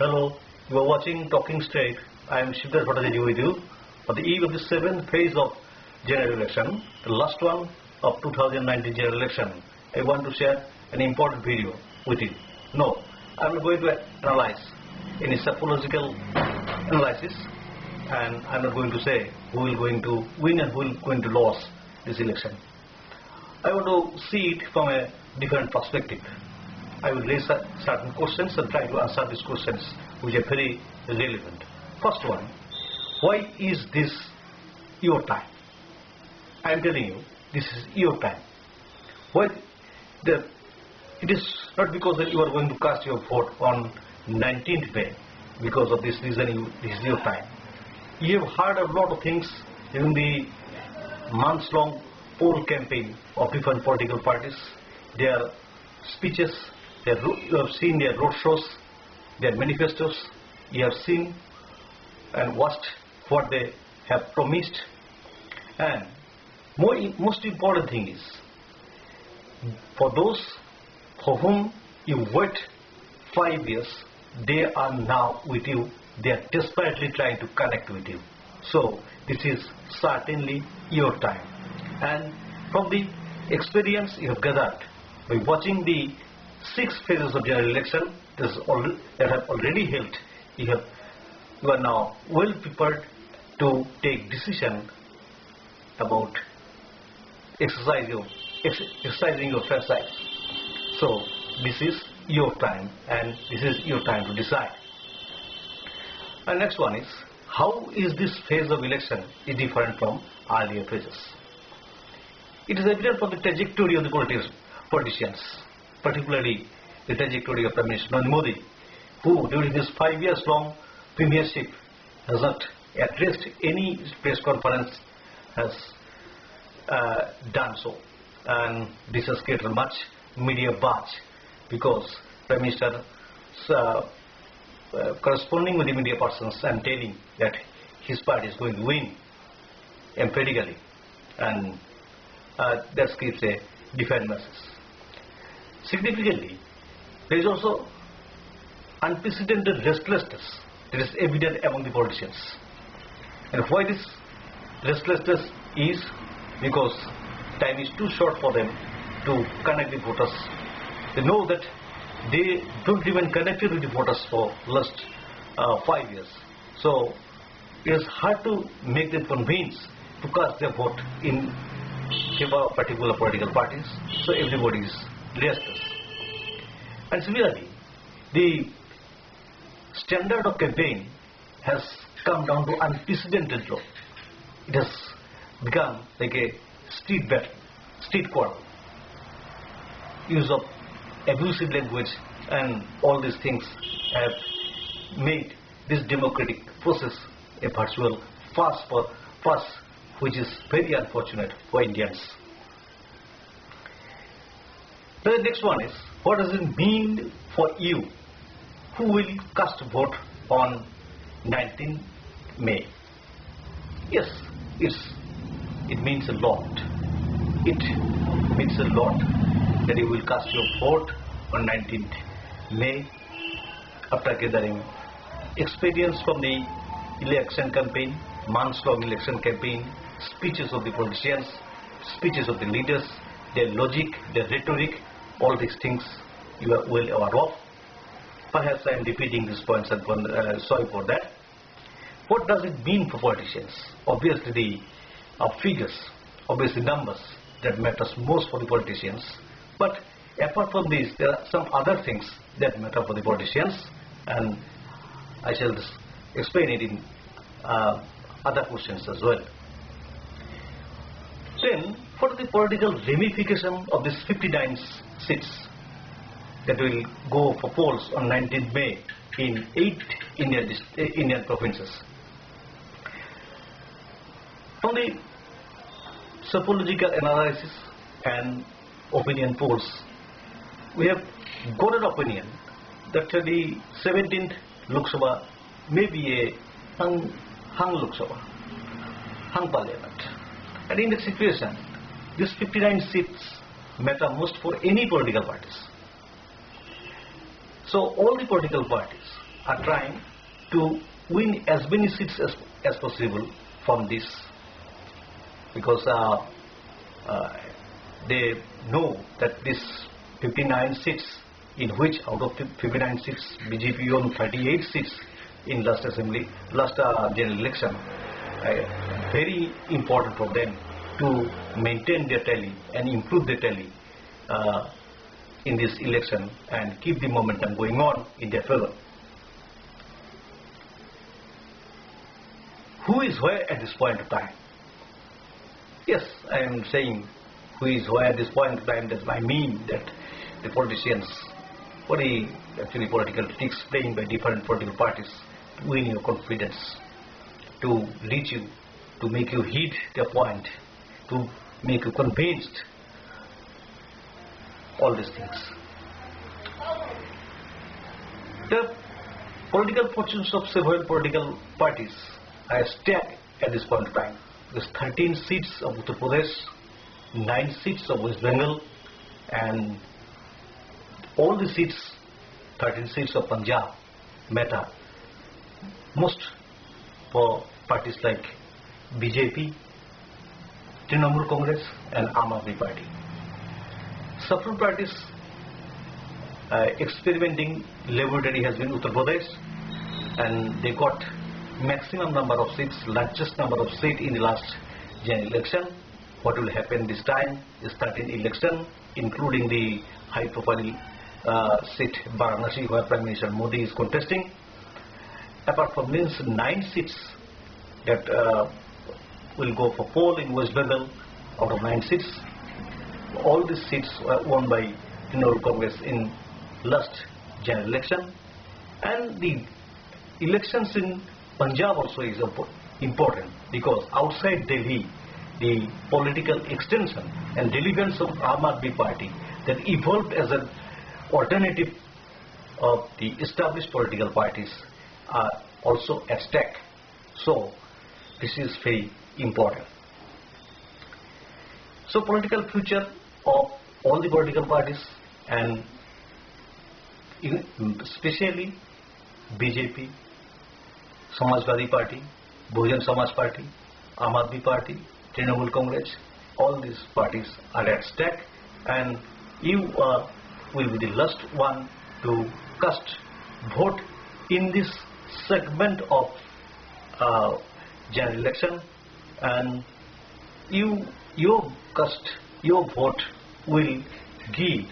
Hello, you are watching Talking Straight. I am Shivdar Bhattacharya with you for the eve of the 7th phase of general election, the last one of 2019 general election. I want to share an important video with you. No, I am not going to analyze any psychological analysis, and I am not going to say who will going to win and who will going to lose this election. I want to see it from a different perspective. I will raise certain questions and try to answer these questions which are very relevant. First one, why is this your time? I am telling you, this is your time. Why? It is not because that you are going to cast your vote on 19th May. Because of this reason, this is your time. You have heard a lot of things during the months-long poll campaign of different political parties, their speeches. You have seen their roadshows, their manifestos. You have seen and watched what they have promised. And most important thing is, for those for whom you wait 5 years, they are now with you. They are desperately trying to connect with you. So this is certainly your time. And from the experience you have gathered by watching the 6 phases of general election that have already held, you are now well prepared to take decision about exercising your franchise. So this is your time, and this is your time to decide. And next one is, how is this phase of election is different from earlier phases? It is evident from the trajectory of the politicians, particularly the trajectory of Prime Minister Narendra Modi, who during his 5 years long premiership has not addressed any press conference, has done so. And this has created much media buzz because Prime Minister corresponding with the media persons and telling that his party is going to win emphatically, and that gives a different message. Significantly, there is also unprecedented restlessness that is evident among the politicians. And why this restlessness is? Because time is too short for them to connect the voters. They know that they don't even connected with the voters for last 5 years. So it is hard to make them convinced to cast their vote in favor of particular political parties. So everybody is restless. And similarly, the standard of campaign has come down to unprecedented low. It has become like a street battle, street quarrel, use of abusive language, and all these things have made this democratic process a virtual farce, which is very unfortunate for Indians. The next one is, what does it mean for you who will cast a vote on 19th May? Yes, it means a lot. It means a lot that you will cast your vote on 19th May after gathering experience from the election campaign, months-long election campaign, speeches of the politicians, speeches of the leaders, their logic, their rhetoric, all these things you are well aware of. Perhaps I am repeating these points and sorry for that. What does it mean for politicians? Obviously the figures, obviously numbers that matters most for the politicians. But apart from this, there are some other things that matter for the politicians, and I shall explain it in other questions as well. Then, what are the political ramifications of these 59 seats that will go for polls on 19th May in 8 Indian provinces? From the psychological analysis and opinion polls, we have got an opinion that the 17th Lok Sabha may be a hung Lok Sabha, hung parliament. And in that situation, these 59 seats matter most for any political parties. So all the political parties are trying to win as many seats as possible from this, because they know that this 59 seats, in which out of 59 seats BJP won 38 seats in last general election, very important for them to maintain their tally and improve their tally in this election and keep the momentum going on in their favor. Who is where at this point of time? Yes, I am saying who is where at this point of time. That I mean that the politicians, what is actually political tricks playing by different political parties to win your confidence, to reach you, to make you heed their point, to make you convinced. All these things. The political fortunes of several political parties are stacked at this point of time. There's 13 seats of Uttar Pradesh, 9 seats of West Bengal, and all the seats, 13 seats of Punjab, matter most for parties like BJP, Trinamool Congress, and Aam Aadmi Party. Several parties experimenting laboratory has been Uttar Pradesh, and they got maximum number of seats, largest number of seats in the last general election. What will happen this time is 13 election, including the high-profile seat Varanasi, where Prime Minister Modi is contesting. Apart from this, 9 seats that will go for poll in West Bengal. Out of 9 seats, all these seats were won by Trinamool Congress in last general election, and the elections in Punjab also is important, because outside Delhi, the political extension and relevance of Aam Aadmi Party that evolved as an alternative of the established political parties are also at stake. So this is very important. So political future of all the political parties, and especially BJP, Samajwadi Party, Bahujan Samaj Party, Aam Aadmi Party, Trinamool Congress, all these parties are at stake, and you will be the last one to cast vote in this segment of general election, and your vote will give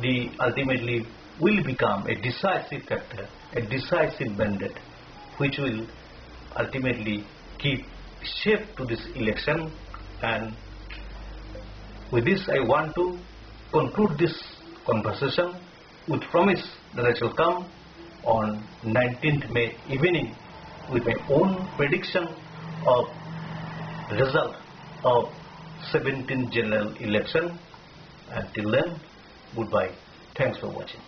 the ultimately will become a decisive factor, a decisive mandate, which will ultimately give shape to this election. And with this, I want to conclude this conversation with promise that I shall come on 19th May evening with my own prediction of result of 17th general election. Until then, goodbye. Thanks for watching.